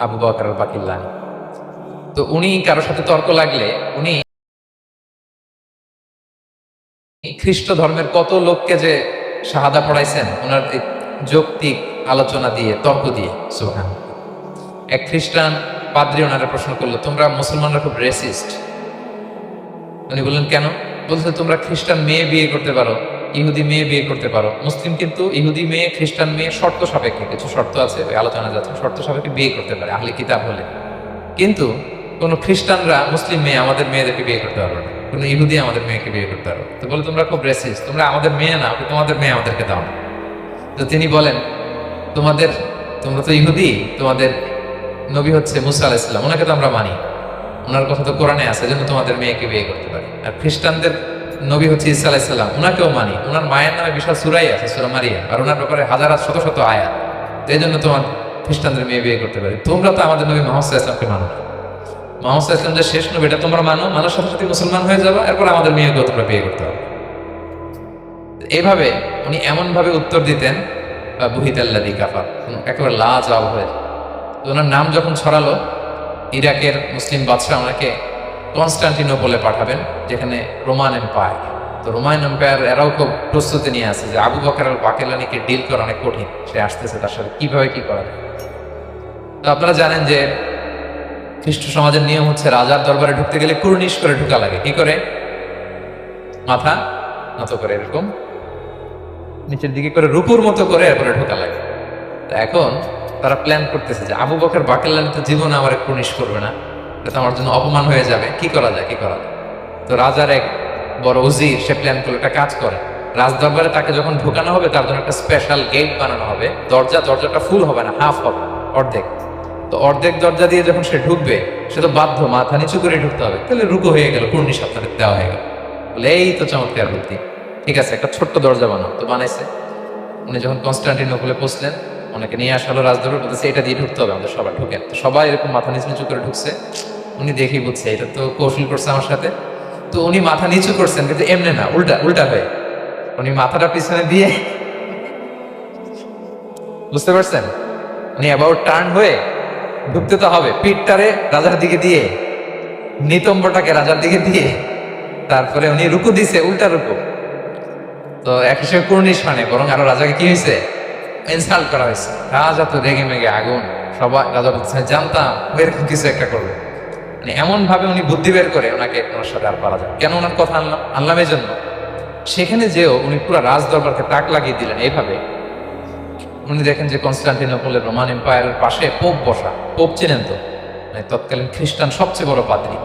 আবু বকর আল বাকিল্লানি। তো উনি কারোর সাথে তর্ক লাগলে উনি খ্রিস্ট ধর্মের কত লোককে যে শাহাদা পড়াইছেন ওনার এই যৌক্তিক আলোচনা দিয়ে, তর্ক দিয়ে। সুবহান। এক খ্রিস্টান পাদ্রী ওনারা প্রশ্ন করলো, তোমরা মুসলমানরা খুব রেসিস্ট। উনি বললেন কেন? বলছে তোমরা খ্রিস্টান মেয়ে বিয়ে করতে পারো, ইহুদি মেয়ে বিয়ে করতে পারো, মুসলিম কিন্তু ইহুদি মেয়ে খ্রিস্টান মেয়ে শর্ত সাপেক্ষে, কিছু শর্ত আছে ওই আলোচনা যাচ্ছে, শর্ত সাপেক্ষে বিয়ে করতে পারে আহলে কিতাব হলে। কিন্তু কোন খ্রিস্টানরা মুসলিম মেয়ে আমাদের মেয়েদেরকে বিয়ে করতে পারবে না, কোন ইহুদি আমাদের মেয়েকে বিয়ে করতে পারবে। তো বলে তোমরা খুব রেসিস্ট, তোমরা আমাদের মেয়ে না, তোমাদের মেয়ে আমাদেরকে দাও না। তো তিনি বলেন তোমরা তো ইহুদি, তোমাদের নবী হচ্ছে মুসা আলাইহিস সালাম, ওনাকে তো আমরা মানি, ওনার কথা তো কোরআনে আছে, জন্য তোমাদের মেয়েকে বিয়ে করতে পারি। আর খ্রিস্টানদের নবী হচ্ছে ঈসা আলাইহিস সালাম, ওনাকেও মানি, ওনার মায়ের নামে বিশাল সূরাই আছে, সূরা মারিয়াম, আর ওনার ব্যাপারে হাজার শত শত আয়াত, তো এই জন্য তোমার খ্রিস্টানদের মেয়ে বিয়ে করতে পারি। তোমরা তো আমাদের নবী মুহাম্মদ সাল্লাল্লাহু আলাইহি ওয়াসাল্লামকে মানো না, মুহাম্মদ সাল্লাল্লাহু আলাইহি ওয়াসাল্লাম যে শেষ নবী এটা তোমরা মানার সাথে সাথে মুসলমান হয়ে যাবে, এরপর আমাদের মেয়েকেও তোমরা বিয়ে করতে হবে। এইভাবে উনি এমন ভাবে উত্তর দিতেন, বুহিতাল্লাযী কাফার, একেবারে লাজবাব হয়ে। ওনার নাম যখন ছড়ালো, ইরাকের মুসলিম বাদশাহ ওনাকে কনস্টান্টিনোপলে পাঠাবেন, যেখানে রোমান এম্পায়ার। তো রোমান এম্পায়ার এরাও খুব প্রস্তুতি নিয়ে আছে যে আবু বকর আল বাকিলানিকে ডিল করা অনেক কঠিন, সে আসতেছে, তার সাথে কিভাবে কি করা যায়। তো আপনারা জানেন যে খ্রিস্ট সমাজের নিয়ম হচ্ছে রাজার দরবারে ঢুকতে গেলে কুর্নিশ করে ঢুকা লাগে। কি করে? মাথা নত করে, এরকম নিচের দিকে করে রূপুর মতো করে এরপরে ঢোকা লাগে। তো এখন তারা প্ল্যান করতেছে যে আবু বকর বাকিল্লানি তো জীবনে আমার কুর্নিশ করবে না, এটা তো আমার জন্য অপমান হয়ে যাবে, কি করা যায়। তো রাজার এক বড় উজির সে প্ল্যান করলো, একটা কাজ করে, রাজ দরবারে তাকে যখন ঢোকানো হবে তার জন্য একটা স্পেশাল গেট বানানো হবে, দরজাটা ফুল হবে না, হাফ হবে, অর্ধেক। তো অর্ধেক দরজা দিয়ে যখন সে ঢুকবে, সে তো বাধ্য মাথা নিচু করে ঢুকতে হবে, তাহলে রুকু হয়ে গেল, কুর্নিশ আপনাদের দেওয়া হয়ে গেল। বলে এই তো চমৎকার বুদ্ধি, ঠিক আছে একটা ছোট্ট দরজা বানাও। তো বানাইছে। উনি যখন কনস্টান্টিনোপলে পৌঁছলেন, ওনাকে নিয়ে আসলো রাজদরবার, বলতেছে এটা দিয়ে ঢুকতে হবে, আমাদের সবাই ঢুকেন। তো সবাই এরকম মাথা নিচু করে ঢুকছে। উনি দেখেই বুঝছে এটা তো কৌশল করছে আমার সাথে। তো উনি মাথা নিচু করছেন, কিন্তু এমনি না, উল্টা হয়ে উনি মাথাটা পিছনে দিয়ে, বুঝতে পারছেন, উনি অ্যাবাউট টার্ন হয়ে ঢুকতে তো হবে, পিঠটারে রাজার দিকে দিয়ে, নিতম্বটাকে রাজার দিকে দিয়ে, তারপরে উনি রুকু দিছে, উল্টা রুকু। তো এক হিসেবে কুর্নিশ মানে, বরং আরো রাজাকে কি হয়েছে, ইনসাল্ট করা হয়েছে। রাজা তো রেগে মেগে আগুন, সবাই রাজা বলছে জানতাম এরকম কিছু একটা করবে। মানে এমন ভাবে উনি বুদ্ধি বের করে ওনাকে ওনার সাথে আর পারা যায়। কেন ওনার কথা আনলাম এই জন্য, সেখানে যেও উনি পুরো রাজ দরবারকে তাক লাগিয়ে দিলেন এইভাবে। উনি দেখেন যে কনস্টান্টিনোপলের রোমান এম্পায়ারের পাশে পোপ বসা, পোপ চেনেন তো, মানে তৎকালীন খ্রিস্টান সবচেয়ে বড় পাদ্রী।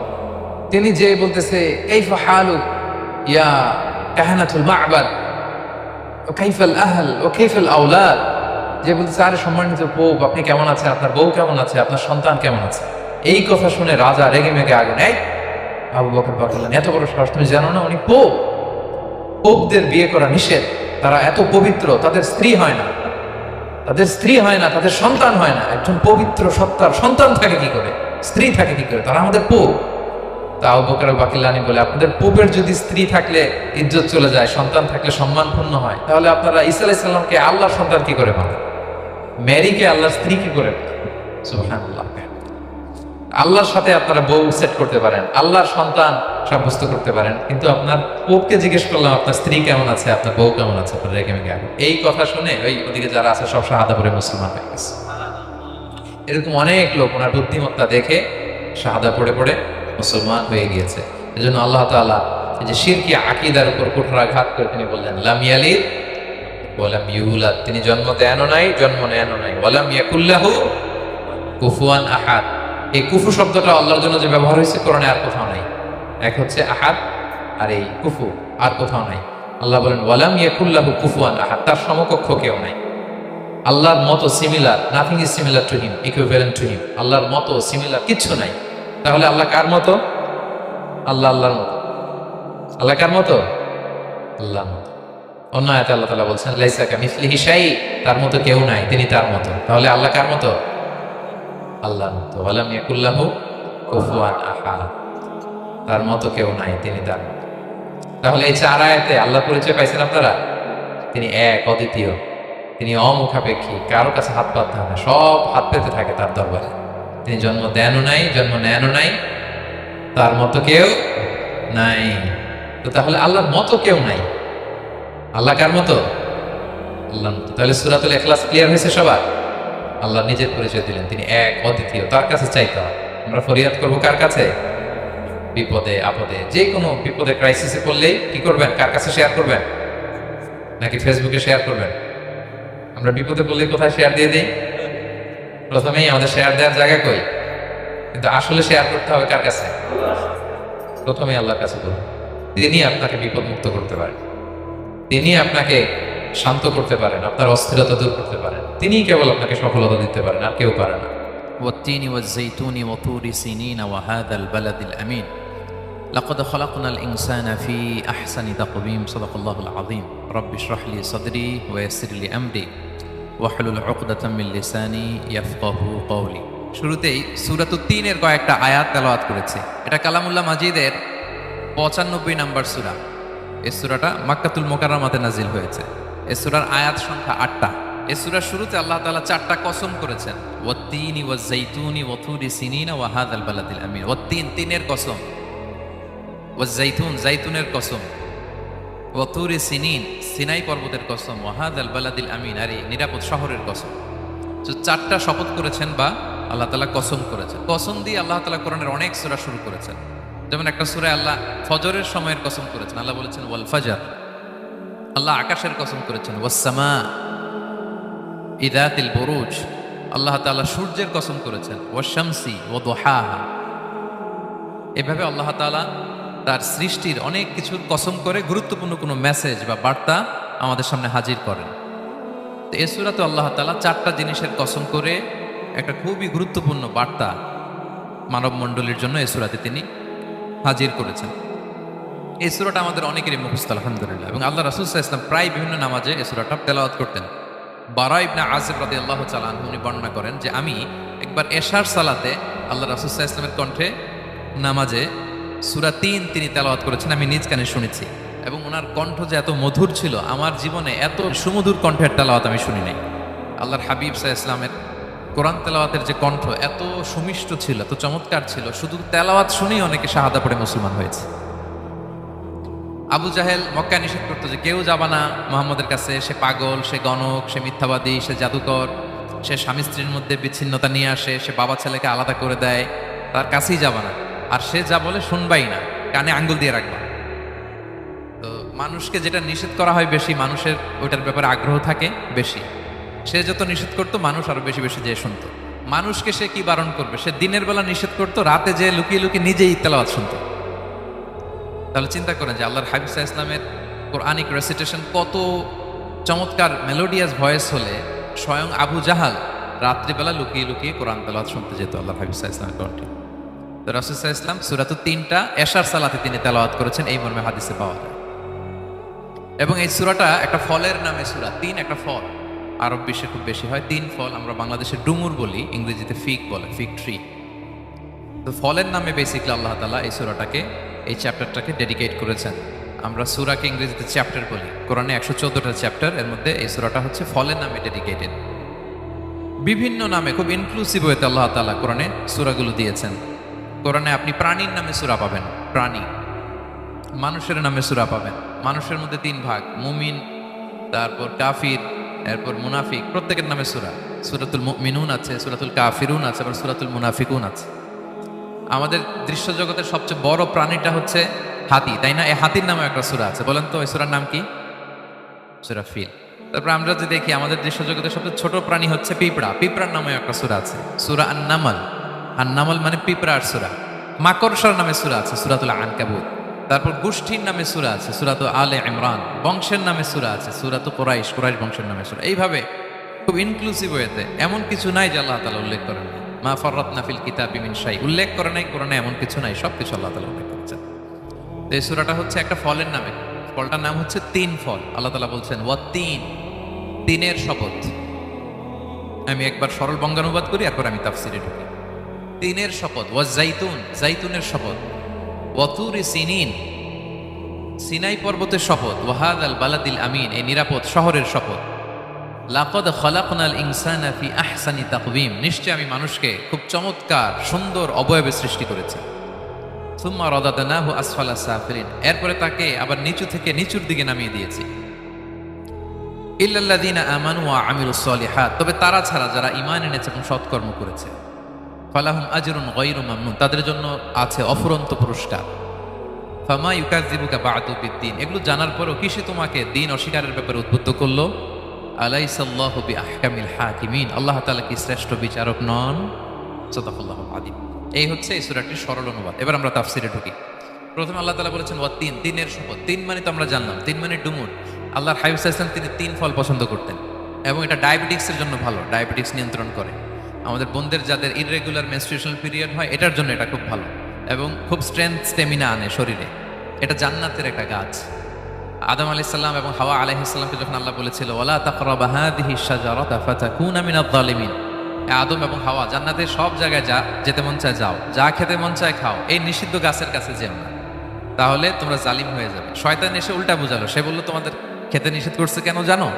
তিনি যে বলতেছে কাইফা হালুক ইয়া কাহানাতুল মা'বাদ ও কাইফাল আহল ও কাইফাল আওলাদ, যে বলতেছে আরে সম্মানিত পোপ, আপনি কেমন আছেন, আপনার বউ কেমন আছে, আপনার সন্তান কেমন আছে। এই কথা শুনে রাজা রেগে মেগে আগুন, এই আবু বকর বাকিল্লানি এত বড় সাহস, তুমি জানো না উনি পোপ? পোপদের বিয়ে করা নিষেধ, তারা এত পবিত্র, তাদের স্ত্রী হয় না, তাদের সন্তান হয় না। একজন পবিত্র সত্তার সন্তান থাকে কি করে, স্ত্রী থাকে কি করে, তারা আমাদের পোপ। তা আবু বকর বাকিল্লানি বলে, আপনাদের পোপের যদি স্ত্রী থাকলে ইজ্জত চলে যায়, সন্তান থাকলে সম্মানপূর্ণ হয়, তাহলে আপনারা ঈসা আলাইহিস সালামকে আল্লাহর সন্তান কি করে পান, মেরিকে আল্লাহর স্ত্রী কি করে পান? সুবহানাল্লাহ। আল্লাহর সাথে আপনারা বউ সেট করতে পারেন, আল্লাহর সন্তান সাব্যস্ত করতে পারেন, কিন্তু আপনার পোপকে জিজ্ঞেস করলাম আপনার স্ত্রী কেমন আছে, আপনার বউ কেমন আছে, আপনার রেগে মেগে আগুন। এই কথা শুনে ওই ওদিকে যারা আছে সব শাহাদা পড়ে মুসলমান হয়ে গেছে। এরকম অনেক লোক ওনার বুদ্ধিমত্তা দেখে শাহাদা পড়ে মুসলমান হয়ে গিয়েছে। এজন্য আল্লাহ তাআলা এই যে শিরকি আকীদার উপর কুঠারাঘাত করে তিনি বললেন লাম ইয়ালিদ ওয়া লাম ইউলাদ, তিনি জন্ম দেনও নাই, জন্ম নেনও নাই, ওয়া লাম ইয়াকুল লাহু কুফুয়ান আহাদ। এই কুফু শব্দটা আল্লাহর জন্য যে ব্যবহার হয়েছে কোরআনে আর কোথাও নাই। এক হচ্ছে আহাদ, আর এই কুফু আর কোথাও নাই। আল্লাহ বলেন ওয়া লাম ইয়াকুল লাহু কুফুয়ান আহাদ, তার সমকক্ষ কেউ নাই। আল্লাহর মতো similar, nothing is similar to him, equivalent to him. আল্লাহর মতো সিমিলার কিচ্ছু নাই। তাহলে আল্লাহ কার মতো? আল্লাহর মতো। আল্লাহ কার মতো? আল্লাহর মতো। অন্য আয়াতে আল্লাহ তাআলা বলছেন লাইসা কামিসলিহি শাই, তার মতো কেউ নাই, তিনি তার মতো। তাহলে আল্লাহ কার মতো? আল্লাহর মতো। ওয়া লাম ইয়াকুল লাহু কুফুয়ান আহাদ, তার মতো কেউ নাই, তিনি তার মতো। তাহলে এই চার আয়াতে আল্লাহ পরিচয় পাইছেন আপনারা? তিনি এক, অদ্বিতীয়, তিনি অমুখাপেক্ষী, কারো কাছে হাত পাততে হয় না, সব হাত পেতে থাকে তার দরবারে। তিনি জন্ম দেনও নাই, জন্ম নেনও নাই, তার মতো কেউ নাই। তো তাহলে আল্লাহর মতো কেউ নাই। আল্লাহ কার মতো? আল্লাহর মতো। তাহলে সূরাতুল ইখলাস ক্লিয়ার হয়েছে সবার? আল্লাহ নিজের পরিচয় দিলেন, তিনি এক, অদ্বিতীয়, তার কাছে চাইতে হয়। আমরা ফরিয়াদ করবো কার কাছে? বিপদে আপদে, যে কোনো বিপদে ক্রাইসিসে পড়লেই কি করবেন? কার কাছে শেয়ার করবেন? নাকি ফেসবুকে শেয়ার করবেন? আমরা বিপদে পড়লে কোথায় শেয়ার দিয়ে দিই? প্রথমেই আমাদের শেয়ার দেওয়ার জায়গা কই? কিন্তু আসলে শেয়ার করতে হবে কার কাছে? প্রথমে আল্লাহর কাছে বলুন। তিনি আপনাকে বিপদ মুক্ত করতে পারেন, তিনি আপনাকে শান্ত করতে পারেন, আপনার অস্থিরতা দূর করতে পারেন, তিনিই কেবল আপনাকে সফলতা দিতে পারেন, আর কেউ পারে না। والتين والزيتون وطور سينين وهذا البلد الأمين لقد خلقنا الإنسان في أحسن تقويم صدق الله العظيم رب اشرح لي صدري ويسر لي أمري واحلل عقدة من لساني يفقه قولي। শুরুতেই সূরাতুত তিনের কয়েকটা আয়াত তেলাওয়াত করেছি। এটা কালামুল্লাহ মাজিদের 95 নম্বর সূরা। এই সূরাটা মক্কাতুল মুকাররমাতে নাজিল হয়েছে। এই সূরার আয়াত সংখ্যা 8টা। এই সূরার শুরুতে আল্লাহ তাআলা 4টা কসম করেছেন, ওয়াত-তিনি ওয়াজ-যাইতুনি ওয়া তুরি সিনিনা ওয়া হাযাল বালাদিল আমিন। ওয়াত-তিন, তিনের কসম, ওয়াজ-যাইতুন, যাইতুনের কসম, ওয়া তুরি সিনিন, সিনাই পর্বতের কসম, ওয়া হাযাল বালাদিল আমিন, আর এই নিরাপদ শহরের কসম। তো 4টা শপথ করেছেন বা আল্লাহ তাআলা কসম করেছেন। কসম দিয়ে আল্লাহ তাআলা কোরআনের অনেক সূরা শুরু করেছেন। যেমন একটা সূরায় আল্লাহ ফজরের সময়ের কসম করেছেন, আল্লাহ বলেছেন ওয়াল ফাজর। আল্লাহ আকাশের কসম করেছেন ওয়াস সামা ইদাতিল বুরুজ। আল্লাহ তাআলা সূর্যের কসম করেছেন ওয়াশ শামসি ওয়া দুহাহা। এভাবে আল্লাহ তাআলা তার সৃষ্টির অনেক কিছুর কসম করে গুরুত্বপূর্ণ কোনো মেসেজ বা বার্তা আমাদের সামনে হাজির করেন। তো এই সূরাতে আল্লাহ তাআলা 4টা জিনিসের কসম করে একটা খুবই গুরুত্বপূর্ণ বার্তা মানব মণ্ডলীর জন্য এই সূরাতে তিনি হাজির করেছেন। এই সূরাটা আমাদের অনেকেরই মুখস্থ আলহামদুলিল্লাহ, এবং আল্লাহ রাসূল সাল্লাল্লাহু আলাইহি ওয়াসাল্লাম প্রায় বিভিন্ন নামাজে এই সূরাটা তেলাওয়াত করতেন। বারা ইবনে আযিব রাদিয়াল্লাহু তাআলা আনহু উনি বর্ণনা করেন যে আমি একবার এশার সালাতে আল্লাহ রাসূল সাল্লাল্লাহু আলাইহি ওয়াসাল্লামের কণ্ঠে নামাজে সূরা 3 তিনি তেলাওয়াত করেছেন, আমি নিজ কানে শুনেছি। এবং ওনার কণ্ঠ যে এত মধুর ছিল, আমার জীবনে এত সুমধুর কণ্ঠের তেলাওয়াত আমি শুনি নাই। আল্লাহর হাবিব সাল্লাল্লাহু আলাইহি ওয়াসাল্লামের কোরআন তেলাওয়াতের যে কণ্ঠ এত সুমিষ্ট ছিল, এত চমৎকার ছিল, শুধু তেলাওয়াত শুনেই অনেকে শাহাদা পড়ে মুসলমান হয়েছে। আবু জাহেল মক্কায় নিষেধ করতো যে কেউ যাবা না মুহাম্মদের কাছে, সে পাগল, সে গণক, সে মিথ্যাবাদী, সে জাদুকর, সে স্বামী স্ত্রীর মধ্যে বিচ্ছিন্নতা নিয়ে আসে, সে বাবা ছেলেকে আলাদা করে দেয়, তার কাছেই যাবা না। আর সে যা বলে শুনবাই না, কানে আঙ্গুল দিয়ে রাখবা। তো মানুষকে যেটা নিষেধ করা হয় বেশি, মানুষের ওইটার ব্যাপারে আগ্রহ থাকে বেশি। সে যত নিষেধ করতো মানুষ আরো বেশি বেশি যেয়ে শুনতো। মানুষকে সে কি বারণ করবে? সে দিনের বেলা নিষেধ করতো, রাতে যে লুকিয়ে লুকিয়ে নিজেই তেলাওয়াত শুনতো। তাহলে চিন্তা করেন যে আল্লাহর হাবিব সাল্লাল্লাহু আলাইহি ওয়াসাল্লামের কোরআনিক রেসিটেশন কত চমৎকার মেলোডিয়াস ভয়েস হলে স্বয়ং আবু জাহাল রাত্রিবেলা লুকিয়ে লুকিয়ে কোরআন তেলাওয়াত শুনতে যেত আল্লাহর হাবিব সাল্লাল্লাহু আলাইহি ওয়াসাল্লামের কণ্ঠে। তো রাসূল সাল্লাল্লাহু আলাইহি ওয়াসাল্লাম সূরাতুত 3টা এশার সালাতে তিনি তেলাওয়াত করেছেন, এই মর্মে হাদিসে পাওয়া যায়। এবং এই সূরাটা একটা ফলের নামে সূরা। 3 একটা ফল, আরব বিশ্বে খুব বেশি হয় 3 ফল। আমরা বাংলাদেশে ডুমুর বলি, ইংরেজিতে ফিগ বলে, ফিগ ট্রি। তো ফলের নামে বেসিক্যালি আল্লাহ তাআলা এই সূরাটাকে, এই চ্যাপ্টারটাকে ডেডিকেট করেছেন। আমরা সূরাকে ইংরেজিতে চ্যাপ্টার বলি। কোরআনে 114টা চ্যাপ্টার, এর মধ্যে এই সূরাটা হচ্ছে ফলের নামে ডেডিকেটেড। বিভিন্ন নামে খুব ইনক্লুসিভ ওয়েতে আল্লাহ তাআলা কোরআনে সূরাগুলো দিয়েছেন। কোরআনে আপনি প্রাণীর নামে সূরা পাবেন, প্রাণী। মানুষের নামে সূরা পাবেন। মানুষের মধ্যে 3 ভাগ, মুমিন, তারপর কাফির, এরপর মুনাফিক। প্রত্যেকের নামে সূরা। সূরাতুল মুমিনুন আছে, সূরাতুল কাফিরুন আছে, আবার সূরাতুল মুনাফিকুন আছে। আমাদের দৃশ্য জগতের সবচেয়ে বড় প্রাণীটা হচ্ছে হাতি, তাই না? এই হাতির নামে একটা সূরা আছে। বলেন তো এই সূরার নাম কি? সূরা ফিল। তারপর আমরা যে দেখি আমাদের দৃশ্য জগতের সবচেয়ে ছোট প্রাণী হচ্ছে পিঁপড়া, পিঁপড়ার নামে একটা সূরা আছে, সূরা আন-নামল। আন-নামল মানে পিঁপড়ার সূরা। মাকড়সার নামে সূরা আছে, সূরাতুল আনকাবুত। তারপর গোষ্ঠীর নামে সূরা আছে, সূরাতুল আলে ইমরান। বংশের নামে সূরা আছে, সূরাতুল কুরাইশ, কুরাইশ বংশের নামে সূরা। এইভাবে খুব ইনক্লুসিভ ওয়েতে, এমন কিছু নাই যে আল্লাহ তাআলা উল্লেখ করেন না। মা ফাররাতনা ফিল কিতাবি মিন শাই, উল্লেখ করে নাই কোরআনে এমন কিছু নাই, সবকিছু আল্লাহ তাআলা উল্লেখ করেছেন। তো এই সূরাটা হচ্ছে একটা ফলের নামে। ফলটার নাম হচ্ছে 3 ফল। আল্লাহ তাআলা বলছেন ওয়াত-তিন, তিনের শপথ। আমি একবার সরল বঙ্গানুবাদ করি, এরপর আমি তাফসিরে ঢুকি। তিনের শপথ, ওয়াজ-যাইতুন, যাইতুনের শপথ, ওয়া তুরি সিনিন, সিনাই পর্বতের শপথ, ওয়া হাযাল বালাদিল আমিন, এই নিরাপদ শহরের শপথ। লাকাদ খালাকনাল ইনসানা ফি আহসানি তাকওয়িম, নিশ্চয় আমি মানুষকে খুব চমৎকার সুন্দর অবয়বে সৃষ্টি করেছি। সুম্মা রাদাদনাহু আসফালা সাফিলিন, এরপরে তাকে আবার নিচু থেকে নিচুর দিকে নামিয়ে দিয়েছি। ইল্লাল্লাযীনা আমানু ওয়া আমিলুস সলিহাত, তবে তারা ছাড়া যারা ঈমান এনেছে এবং সৎকর্ম করেছে, ফালাহুম আজরুন গায়রু মামনুন, তাদের জন্য আছে অফুরন্ত পুরস্কার। ফামা ইউকাযযিবুকা বা'দু বিদ্দীন, এগুলো জানার পরও কিসে তোমাকে দিন অস্বীকারের ব্যাপারে উদ্বুদ্ধ করলো? আলাইসাল্লাহু বিআহকামিল হাকিমিন, আল্লাহ তাআলা কি শ্রেষ্ঠ বিচারক নন? সাদাকাল্লাহুল আযীম। এই হচ্ছে এই সূরাটির সরল অনুবাদ। এবার আমরা তাফসীরে ঢুকি। প্রথমে আল্লাহ তাআলা বলেছেন ওয়া তিন, তিনের শপথ। তিন মানে তো আমরা জানলাম, তিন মানে ডুমুর। আল্লাহর হাবিব সাল্লাল্লাহু আলাইহি ওয়াসাল্লাম তিনি তিন ফল পছন্দ করতেন এবং এটা ডায়াবেটিক্সের জন্য ভালো, ডায়াবেটিক্স নিয়ন্ত্রণ করে। আমাদের বোনদের যাদের ইররেগুলার মেনস্ট্রুয়েশনাল পিরিয়ড হয়, এটার জন্য এটা খুব ভালো এবং খুব স্ট্রেংথ স্টেমিনা আনে শরীরে। এটা জান্নাতের একটা গাছ। আদম আলাইহিস সালাম এবং হাওয়া আলাইহিস সালামকে যখন আল্লাহ বলেছিল ওয়ালা তাকরাবা হাযিহিশ শাজারাতা ফাতাকুনা মিনায যালিমিন, আদম এবং হাওয়া জান্নাতের সব জায়গায় যেতে মন চায় যাও, যা খেতে মন চায় খাও, এই নিষিদ্ধ গাছের কাছে যেও না, তাহলে তোমরা জালিম হয়ে যাবে। শয়তান এসে উল্টা বুঝালো, সে বলল তোমাদের খেতে নিষেধ করছে কেন জানো?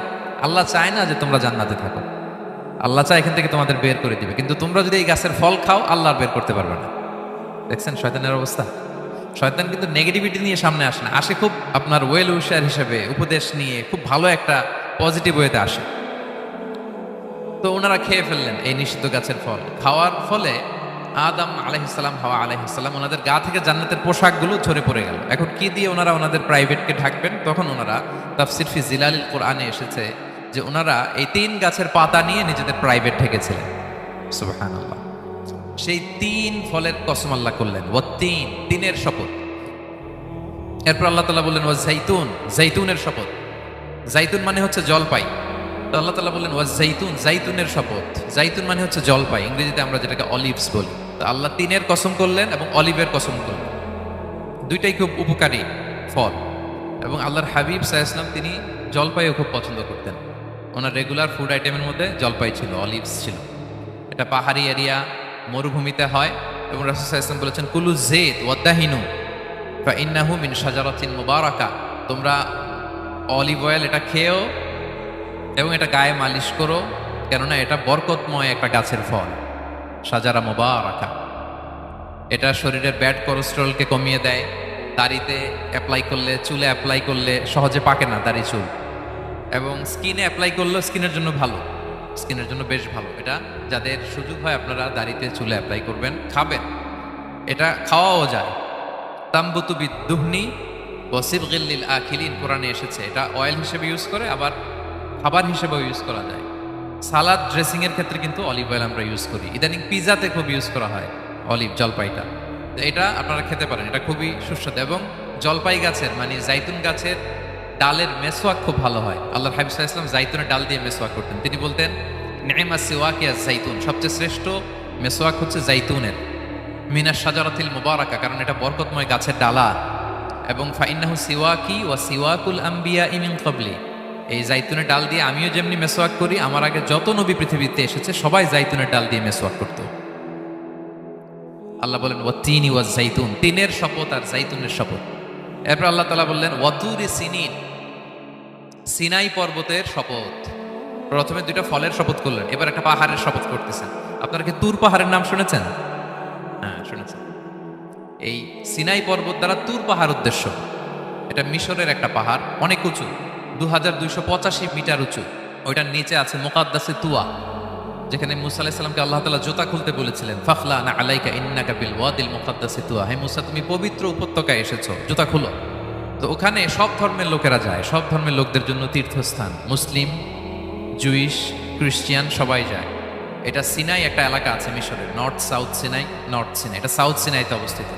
আল্লাহ চায় না যে তোমরা জান্নাতে থাকো, আল্লাহ চায় এখান থেকে তোমাদের বের করে দিবে, কিন্তু তোমরা যদি এই গাছের ফল খাও আল্লাহ আর বের করতে পারবে না। দেখছেন শয়তানের অবস্থা? শয়তান কিন্তু নেগেটিভিটি নিয়ে সামনে আসে না, আসে খুব আপনার ওয়েল উইশার হিসেবে, উপদেশ নিয়ে, খুব ভালো একটা পজিটিভ ওয়েতে আসে। তো ওনারা খেয়ে ফেললেন এই নিষিদ্ধ গাছের ফল। খাওয়ার ফলে আদম আলাইহিস সালাম, হাওয়া আলাইহিস সালাম, ওনাদের গা থেকে জান্নাতের পোশাকগুলো ঝরে পড়ে গেল। এখন কি দিয়ে ওনারা ওনাদের প্রাইভেটকে ঢাকবেন? তখন ওনারা তাফসির ফি জিলালিল কোরআনে এসেছে যে ওনারা এই তিন গাছের পাতা নিয়ে নিজেদের প্রাইভেট ঢেকেছিলেন। সুবহানাল্লাহ। সেই তিন ফলের কসম আল্লাহ করলেন, ও তিন, তিনের শপথ। এরপর আল্লাহ তাআলা বললেন ওয়া জাইতুন, জাইতুনের শপথ। জাইতুন মানে হচ্ছে জলপাই। তো আল্লাহ তাআলা বললেন ওয়া জাইতুন, জাইতুনের শপথ। জাইতুন মানে হচ্ছে জলপাই, ইংরেজিতে আমরা যেটাকে অলিভস বলি। তো আল্লাহ তিনের কসম করলেন এবং অলিভের কসম করলেন। দুইটাই খুব উপকারী ফল এবং আল্লাহর হাবিব সাল্লাল্লাহু আলাইহি ওয়াসাল্লাম তিনি জলপাইও খুব পছন্দ করতেন। ওনার রেগুলার ফুড আইটেমের মধ্যে জলপাই ছিল, অলিভস ছিল। এটা পাহাড়ি এরিয়া, মরুভূমিতে হয় এবং রাসূল সাল্লাল্লাহু আলাইহি ওয়াসাল্লাম বলেছেন কুলু যাইত ওয়াদাহিনু ফাইন্নাহু মিন শাজারাতিন মুবারাকা, তোমরা অলিভ অয়েল এটা খেও এবং এটা গায়ে মালিশ করো, কেননা এটা বরকতময় একটা গাছের ফল, শাজারা মুবারাকা। এটা শরীরের ব্যাড কোলেস্টেরলকে কমিয়ে দেয়। দাড়িতে অ্যাপ্লাই করলে, চুলে অ্যাপ্লাই করলে সহজে পাকে না দাড়ি চুল, এবং স্কিনে অ্যাপ্লাই করলেও স্কিনের জন্য ভালো, স্কিনের জন্য বেশ ভালো। এটা যাদের সুযোগ হয় আপনারা দাড়িতে চুলে অ্যাপ্লাই করবেন, খাবেন। এটা খাওয়াও যায়। তাম্বুতু বিদ্দুহনি ওয়াসিবগিল লিল আখিলিন, কোরআনে এসেছে। এটা অয়েল হিসেবে ইউজ করে, আবার খাবার হিসেবেও ইউজ করা যায়। সালাদ ড্রেসিং এর ক্ষেত্রে কিন্তু অলিভ অয়েল আমরা ইউজ করি। ইদানিং পিজাতে খুব ইউজ করা হয় অলিভ, জলপাইটা। তো এটা আপনারা খেতে পারেন, এটা খুবই সুস্বাদু। এবং জলপাই গাছের মানে জাইতুন গাছের ডালের মেসওয়াক খুব ভালো হয়। আল্লাহর হাবিব সাল্লাল্লাহু আলাইহি ওয়াসাল্লাম জাইতুনের ডাল দিয়ে মেসওয়াক করতেন। তিনি বলতেন নি'মা সিওয়াকিয়া জাইতুন, সবচেয়ে শ্রেষ্ঠ মেসওয়াক হচ্ছে জাইতুনের। মিনাশ শাজারাতিল মুবারাকা, কারণ এটা বরকতময় গাছের ডালা। এবং ফাইন্নাহু সিওয়াকি ওয়া সিওয়াকুল আম্বিয়া মিন ক্বাবলি, এই জাইতুনের ডাল দিয়ে আমিও যেমনি মেসওয়াক করি, আমার আগে যত নবী পৃথিবীতে এসেছে সবাই জাইতুনের ডাল দিয়ে মেসওয়াক করত। আল্লাহ বলেন ওয়া তিনি ওয়া জাইতুন, তিনের শপথ আর জাইতুনের শপথ। এরপর আল্লাহ তাআলা বললেন ওয়া তুরি সিনিন, সিনাই পর্বতের শপথ। প্রথমে দুইটা ফলের শপথ করলেন, এবার একটা পাহাড়ের শপথ করতেছেন। আপনারা কি তুর পাহাড়ের নাম শুনেছেন? হ্যাঁ শুনেছেন। এই সিনাই পর্বত দ্বারা তুর পাহাড় উদ্দেশ্য। এটা মিশরের একটা পাহাড়, অনেক উঁচু, 2285 মিটার উঁচু। ওইটার নিচে আছে মুকাদ্দাসে তুয়া, যেখানে মুসা আলাইহিস সালামকে আল্লাহ তাআলা জুতা খুলতে বলেছিলেন, ফাখলা না আলাইকা ইন্নাকা বিল ওয়াদিল মুকাদ্দাসে তুয়া, হে মুসা তুমি পবিত্র উপত্যকায় এসেছো, জুতা খুলো। তো ওখানে সব ধর্মের লোকেরা যায়, সব ধর্মের লোকদের জন্য তীর্থস্থান। মুসলিম, জুইশ, খ্রিস্টিয়ান সবাই যায়। এটা সিনাই একটা এলাকা আছে মিশরের, north south Sinai, north Sinai, এটা সাউথ সিনাইতে অবস্থিত।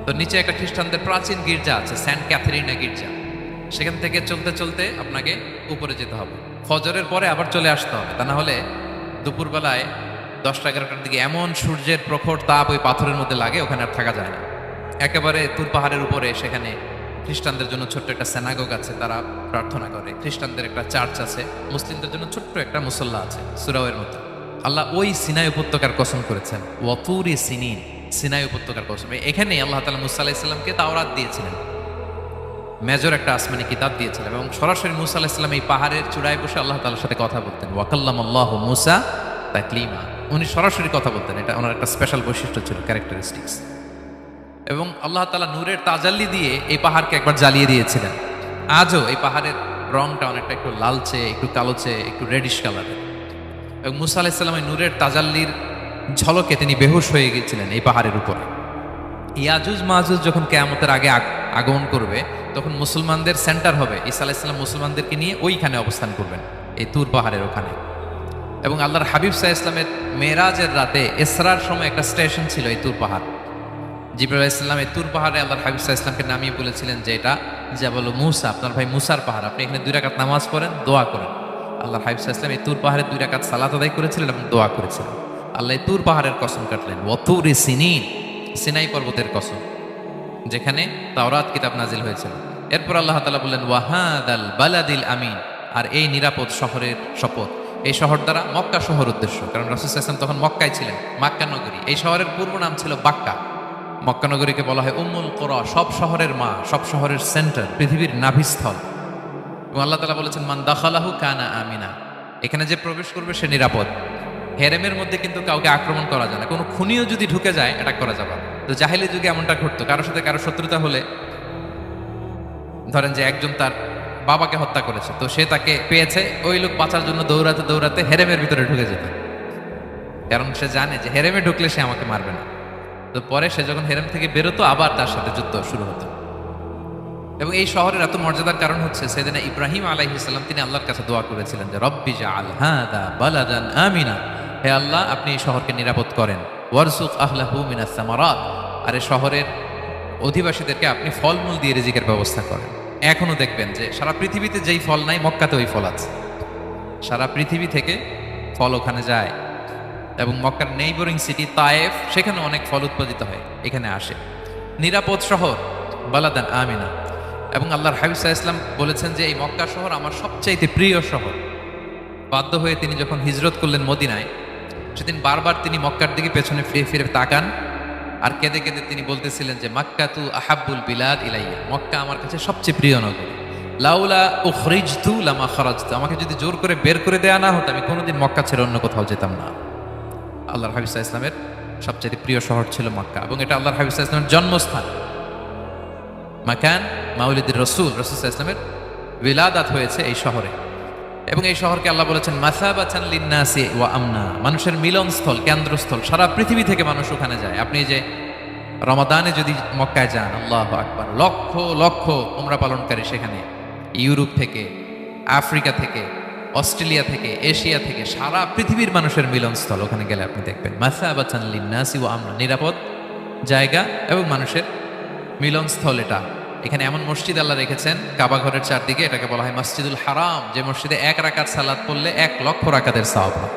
তো নিচে একটা খ্রিস্টানদের প্রাচীন গির্জা আছে, সেন্ট ক্যাথরিনা গির্জা। সেখান থেকে চলতে চলতে আপনাকে উপরে যেতে হবে, ফজরের পরে আবার চলে আসতে হবে, তা না হলে দুপুরবেলায় 10টা-11টার দিকে এমন সূর্যের প্রখর তাপ ওই পাথরের মধ্যে লাগে, ওখানে আর থাকা যায় না। একেবারে তুর পাহাড়ের উপরে সেখানে খ্রিস্টানদের জন্য ছোট্ট একটা সেনাগোগ আছে, তারা প্রার্থনা করে। খ্রিস্টানদের একটা চার্চ আছে, মুসলিমদের জন্য ছোট্ট একটা মুসল্লা আছে সুরাওয়ের মতো। আল্লাহ ওই সিনাই উপত্যকার কসম করেছেন, ওয়াতুরি সিনিন, সিনাই উপত্যকার কসম। এখানেই আল্লাহ তাআলা মুসা আলাইহিস সালামকে তাওরাত দিয়েছিলেন। মেজর একটা আসমানি কিতাব দিয়েছিলেন এবং সরাসরি মুসা আলাইহিস সালাম এই পাহাড়ের চূড়ায় বসে আল্লাহ তাআলার সাথে কথা বলতেন। ওয়াকাল্লামাল্লাহু মুসা তাকলিমা, উনি সরাসরি কথা বলতেন, এটা ওনার একটা স্পেশাল বৈশিষ্ট্য ছিল, ক্যারেক্টারিস্টিক্স। এবং আল্লাহ তাআলা নূরের তাজাল্লি দিয়ে এই পাহাড়কে একবার জ্বালিয়ে দিয়েছিলেন। আজও এই পাহাড়ের রংটা অনেকটা একটু লালচে, একটু কালোচে, একটু রেডিশ কালারের। এবং মুসা আলাইহিস সালাম এই নূরের তাজাল্লির ঝলকে তিনি বেহুশ হয়ে গিয়েছিলেন এই পাহাড়ের উপরে। ইয়াজুজ মাজুজ যখন কিয়ামতের আগে আগমন করবে, তখন মুসলমানদের সেন্টার হবে। ঈসা আলাইহিস সালাম মুসলমানদেরকে নিয়ে ওইখানে অবস্থান করবেন, এই তুর পাহাড়ের ওখানে। এবং আল্লাহর হাবিব সাল্লাল্লাহু আলাইহি ওয়াসাল্লামের মেরাজের রাতে ইসরার সময় একটা স্টেশন ছিল এই তুর পাহাড়। জিবরাইল আলাইহিস সালাম এই তুর পাহাড়ে আল্লাহর হাবিব সাল্লাল্লাহু আলাইহি ওয়াসাল্লামকে নামিয়ে বলেছিলেন যে এটা জাবাল মুসা, আপনার ভাই মুসার পাহাড়, আপনি এখানে 2 রাকাত নামাজ পড়েন, দোয়া করেন। আল্লাহর হাবিব সাল্লাল্লাহু আলাইহি ওয়াসাল্লাম এই তুর পাহাড়ে 2 রাকাত সালাত আদায় করেছিলেন এবং দোয়া করেছিলেন। আল্লাহ এই তুর পাহাড়ের কসম কাটলেন, ওয়াতুরি সিনিন, সিনাই পর্বতের কসম, যেখানে তাওরাত কিতাব নাজিল হয়েছিল। এরপর আল্লাহ তাআলা বললেন ওয়াহাদাল বালাদিল আমিন, আর এই নিরাপদ শহরের শপথ। এই শহর দ্বারা মক্কা শহর উদ্দেশ্য, কারণ রাসূল সাল্লাল্লাহু আলাইহি ওয়াসাল্লাম তখন মক্কায় ছিলেন, মক্কা নগরী। এই শহরের পূর্ব নাম ছিল বাক্কা। মক্কা নগরীকে বলা হয় উম্মুল কুরা, সব শহরের মা, সব শহরের সেন্টার, পৃথিবীর নাভিস্থল। এবং আল্লাহ তাআলা বলেছেন মান দাখালাহু কানা আমিনা, এখানে যে প্রবেশ করবে সে নিরাপদ। হেরেমের মধ্যে কিন্তু কাউকে আক্রমণ করা যায় না, কোনো খুনিও যদি ঢুকে যায় অ্যাটাক করা যাবে না। তো জাহেলি যুগে এমনটা ঘটতো, কারোর সাথে কারো শত্রুতা হলে, ধরেন যে একজন তার বাবাকে হত্যা করেছে, তো সে তাকে পেয়েছে, ওই লোক বাঁচার জন্য দৌড়াতে দৌড়াতে হেরেমের ভিতরে ঢুকে যেত, কারণ সে জানে যে হেরেমে ঢুকলে সে আমাকে মারবে না। তো পরে সে যখন হেরেম থেকে বেরোতো, আবার তার সাথে যুদ্ধ শুরু হতো। এবং এই শহরের এত মর্যাদার কারণ হচ্ছে সেদিন ইব্রাহিম আলাইহিস সালাম তিনি আল্লাহর কাছে দোয়া করেছিলেন যে রব্বি জাআল হাদা বালাদান আমিনা, হে আল্লাহ আপনি এই শহরকে নিরাপদ করেন, ওয়ারযুক আহলাহু মিনাস সামারাত, আর এই শহরের অধিবাসীদেরকে আপনি ফলমূল দিয়ে রিজিকের ব্যবস্থা করেন। এখনো দেখবেন যে সারা পৃথিবীতে যেই ফল নাই, মক্কাতে ওই ফল আছে। সারা পৃথিবী থেকে ফল ওখানে যায়। এবং মক্কার নেইবরিং সিটি তায়েফ, সেখানে অনেক ফল উৎপাদিত হয়, এখানে আসে। নিরাপদ শহর, বালাদান আমিনা। এবং আল্লাহর হাবিব সাল্লাল্লাহু আলাইহি ওয়াসাল্লাম বলেছেন যে এই মক্কা শহর আমার সবচাইতে প্রিয় শহর। বাধ্য হয়ে তিনি যখন হিজরত করলেন মদিনায়, সেদিন বারবার তিনি মক্কার দিকে পেছনে ফিরে ফিরে তাকান, আর কেঁদে কেঁদে তিনি বলতেছিলেন যে মাক্কাতু আহাব্বুল বিলাদ ইলাইয়া, মক্কা আমার কাছে সবচেয়ে প্রিয় নগরী। লাউলা উখরিজতু লামা খারাজতু, আমাকে যদি জোর করে বের করে দেয়া না হতো, আমি কোনোদিন মক্কা ছেড়ে অন্য কোথাও যেতাম না। আল্লাহর হাবিব সাল্লাল্লাহু আলাইহি ওয়াসাল্লামের সবচেয়ে প্রিয় শহর ছিল মক্কা, এবং এটা আল্লাহর হাবিব সাল্লাল্লাহু আলাইহি ওয়াসাল্লামের জন্মস্থান। মাকান মাউলিদির রাসূল, রাসূল সাল্লাল্লাহু আলাইহি ওয়াসাল্লামের বিলাদাত হয়েছে এই শহরে। এবং এই শহরকে আল্লাহ বলেছেন মাসাবাতান লিন্নাসি ওয়া আমনা, মানুষের মিলনস্থল, কেন্দ্রস্থল। সারা পৃথিবী থেকে মানুষ ওখানে যায়। আপনি যে রমাদানে যদি মক্কায় যান, আল্লাহু আকবার, লক্ষ লক্ষ উমরা পালনকারী সেখানে, ইউরোপ থেকে, আফ্রিকা থেকে, অস্ট্রেলিয়া থেকে, এশিয়া থেকে, সারা পৃথিবীর মানুষের মিলনস্থল। ওখানে গেলে আপনি দেখবেন মাসাবাতান লিন্নাসি ওয়া আমনা, নিরাপদ জায়গা এবং মানুষের মিলনস্থল। এটা এখানে এমন মসজিদ আল্লাহ রেখেছেন কাবা ঘরের চারদিকে, এটাকে বলা হয় মসজিদুল হারাম, যে মসজিদে 1 রাকাত সালাত পড়লে 1 লক্ষ রাকাতের সওয়াব হয়।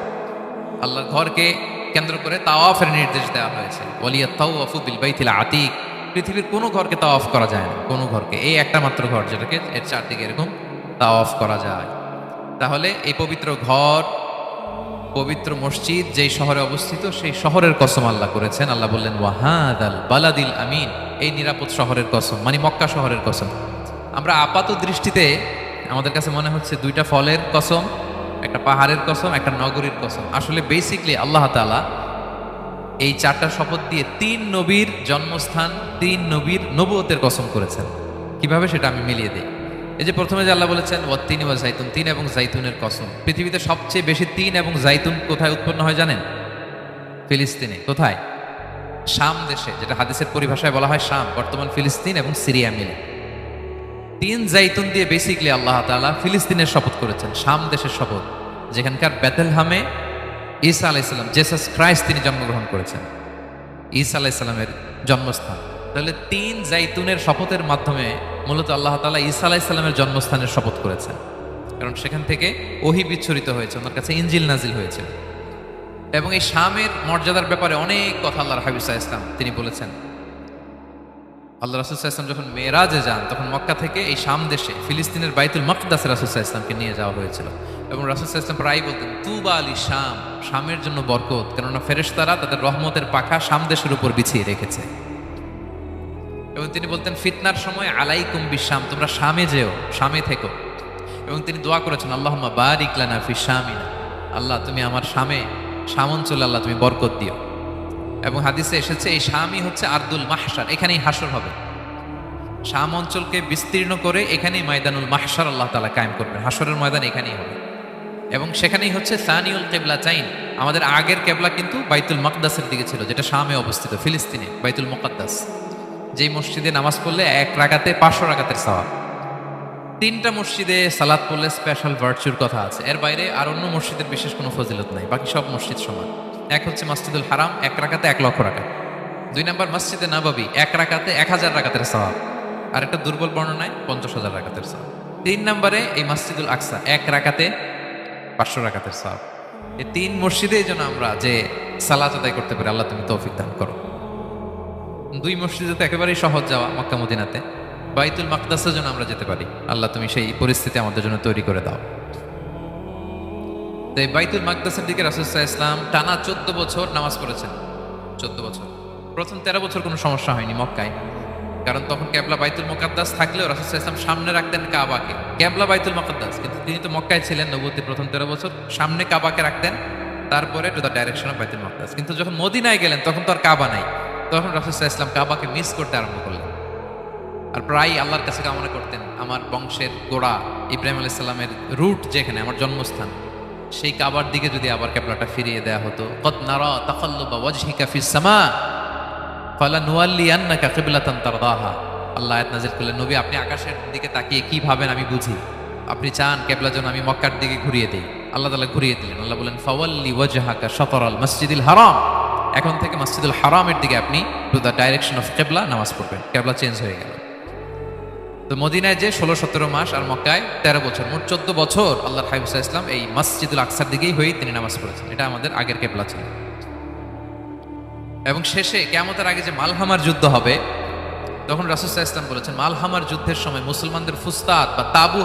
আল্লাহর ঘরকে কেন্দ্র করে তাওয়াফের নির্দেশ দেওয়া হয়েছে, ওয়ালিয়া তাওয়াফু বিল বাইতিল আতিক। পৃথিবীর কোনো ঘরকে তাওয়াফ করা যায় না, কোনো ঘরকে, এই একটা মাত্র ঘর যেটাকে এর চারদিকে এরকম তাওয়াফ করা যায়। তাহলে এই পবিত্র ঘর, পবিত্র মসজিদ যেই শহরে অবস্থিত, সেই শহরের কসম আল্লাহ করেছেন। আল্লাহ বললেন ওয়াহাদাল বালাদিল আমিন, এই নিরাপদ শহরের কসম, মানে মক্কা শহরের কসম। আমরা আপাত দৃষ্টিতে আমাদের কাছে মনে হচ্ছে 2টা ফলের কসম, একটা পাহাড়ের কসম, একটা নগরীর কসম। আসলে বেসিকলি আল্লাহ তাআলা এই 4টা শপথ দিয়ে 3 নবীর জন্মস্থান, 3 নবীর নবুয়তের কসম করেছেন। কিভাবে সেটা আমি মিলিয়ে দিই। এই যে প্রথমে যে আল্লাহ বলেছেন ওয়াত্তিনি ওয়া জাইতুন, 3 এবং জাইতুনের কসম। পৃথিবীতে সবচেয়ে বেশি 3 এবং জাইতুন কোথায় উৎপন্ন হয় জানেন? ফিলিস্তিনে। কোথায়? শাম দেশে, যেটা হাদিসের পরিভাষায় বলা হয় শাম, বর্তমান ফিলিস্তিন এবং সিরিয়া মিলে। 3 জাইতুন দিয়ে বেসিকলি আল্লাহ তাআলা ফিলিস্তিনের শপথ করেছেন, শাম দেশের শপথ, যেখানকার বেথলহামে ঈসা আলাইহিস সালাম, জেসাস ক্রাইস্ট, তিনি জন্মগ্রহণ করেছেন, ঈসা আলাইহিস সালামের জন্মস্থান। তাহলে 3 জাইতুনের শপথের মাধ্যমে মূলত আল্লাহ তাআলা ঈসা আলাইহিস সালামের জন্মস্থানের শপথ করেছেন, কারণ সেখান থেকে ওহী বিচ্ছুরিত হয়েছে, ওনার কাছে ইনজিল নাজিল হয়েছে। এবং এই শামের মর্যাদার ব্যাপারে অনেক কথা আল্লাহর হাবিব সাল্লাল্লাহু আলাইহি ওয়াসাল্লাম তিনি বলেছেন। আল্লাহ রাসূল সাল্লাল্লাহু আলাইহি ওয়াসাল্লাম যখন মেরাজে যান, তখন মক্কা থেকে এই শাম দেশে ফিলিস্তিনের বাইতুল মাকদাসে রাসূল সাল্লাল্লাহু আলাইহি ওয়াসাল্লামকে নিয়ে যাওয়া হয়েছিল। এবং রাসূল সাল্লাল্লাহু আলাইহি ওয়াসাল্লাম প্রায় বলতেন তুবা আলি শাম, শামের জন্য বরকত, কেননা ফেরেশতারা তাদের রহমতের পাখা শাম দেশের উপর বিছিয়ে রেখেছে। এবং তিনি বলতেন ফিতনার সময় আলাইকুম বিশাম, তোমরা শামে যেও, শামে থেকো। এবং তিনি দোয়া করেছেন আল্লাহুম্মা বারিক লানা ফি শামিনা, আল্লাহ তুমি আমার শাম অঞ্চলে আল্লাহ তুমি বরকত দিও। এবং হাদিসে এসেছে এই শামই হচ্ছে আরদুল মাহশার, এখানেই হাসর হবে। শাম অঞ্চলকে বিস্তীর্ণ করে এখানেই ময়দানুল মাহশার আল্লাহ তাআলা কায়েম করবেন, হাসরের ময়দান এখানেই হবে। এবং সেখানেই হচ্ছে সানিউল কিবলা চাইন, আমাদের আগের কেবলা কিন্তু বাইতুল মাকদাসের দিকে ছিল, যেটা শামে অবস্থিত, ফিলিস্তিনে বাইতুল মুকাদ্দাস। যেই মসজিদে নামাজ পড়লে 1 রাকাতে 500 রাকাতের সওয়াব। 3টা মসজিদে সালাত পড়লে স্পেশাল ভার্চুর কথা আছে, এর বাইরে আর অন্য মসজিদের বিশেষ কোনো ফজিলত নাই, বাকি সব মসজিদ সমান। এক হচ্ছে মসজিদুল হারাম, 1 রাকাতে 1 লক্ষ রাকাত। 2 নম্বর মসজিদে নববী, 1 রাকাতে 1000 রাকাতের সওয়াব। আর একটা দুর্বল বর্ণনায় 50,000 রাকাতের সওয়াব। 3 নম্বরে এই মসজিদুল আকসা, 1 রাকাতে 500 রাকাতের সওয়াব। এই 3 মসজিদেই যেন আমরা যে সালাত আদায় করতে পারি, আল্লাহ তুমি তৌফিক দান করো। 2 মসজিদে তো একেবারেই সহজ যাওয়া, মক্কা মদিনাতে। বাইতুল মাকদাসে যেন আমরা যেতে পারি, আল্লাহ তুমি সেই পরিস্থিতি আমাদের জন্য তৈরি করে দাও। তো এই বাইতুল মাকদাসের দিকে রাসূল সাল্লাল্লাহু আলাইহি ওয়াসাল্লাম টানা 14 বছর নামাজ পড়েছেন। 14 বছর। প্রথম 13 বছর কোনো সমস্যা হয়নি মক্কায়, কারণ তখন কেবলা বাইতুল মুকাদ্দাস থাকলেও রাসূল সাল্লাল্লাহু আলাইহি ওয়াসাল্লাম সামনে রাখতেন কাবাকে। কেবলা বাইতুল মুকাদ্দাস, কিন্তু তিনি তো মক্কায় ছিলেন নবুয়তের প্রথম 13 বছর, সামনে কাবাকে রাখতেন, তারপরে টু দ্য ডাইরেকশন অফ বাইতুল মুকাদ্দাস। কিন্তু যখন মদিনায় গেলেন তখন তো আর কাবা নাই, তখন রাসূল সাল্লাল্লাহু আলাইহি ওয়াসাল্লাম কাবাকে মিস করতে আরম্ভ করলেন। আর প্রায় আল্লাহর কাছে কামনা করতেন, আমার বংশের গোড়া ইব্রাহিম আলাইহিস সালামের রুট যেখানে, আমার জন্মস্থান, সেই কাবার দিকে যদি আবার কেবলাটা ফিরিয়ে দেয়া হতো। কদ নারা তাকাল্লুবা ওয়াজহিকা ফিস সামা ফালানুওয়াল্লিয়ান্নাকা কিবলাতান তারদাহা। আল্লাহ আয়াত নাযিল করলেন, নবী আপনি আকাশের দিকে তাকিয়ে কি ভাবেন আমি বুঝি, আপনি চান কেবলা যেন আমি মক্কার দিকে ঘুরিয়ে দেই। আল্লাহ তাআলা ঘুরিয়ে দিলেন। আল্লাহ বলেন ফাওয়াল্লি ওয়াজহাকা শাতরাল মসজিদিল হারাম, এখন থেকে মসজিদুল হারামের দিকে আপনি টু দ্য ডাইরেকশন অফ কিবলা নামাজ পড়বেন। কিবলা চেঞ্জ হয়ে গেল। তো মদিনায় যে 16-17 মাস আর মক্কায় 13 বছর, মোট 14 বছর আল্লাহর হাবিব সাল্লাল্লাহু আলাইহি ওয়াসাল্লাম এই মসজিদুল আকসার দিকেই হয়েই তিনি নামাজ পড়েছেন। এটা আমাদের আগের কিবলা ছিল। এবং শেষে কিয়ামতের আগে যে মালহামার যুদ্ধ হবে, তখন রাসূল সাল্লাল্লাহু আলাইহি ওয়াসাল্লাম বলেছেন মালহামার যুদ্ধের সময় মুসলমানদের ফুস্তাদ বা তাবু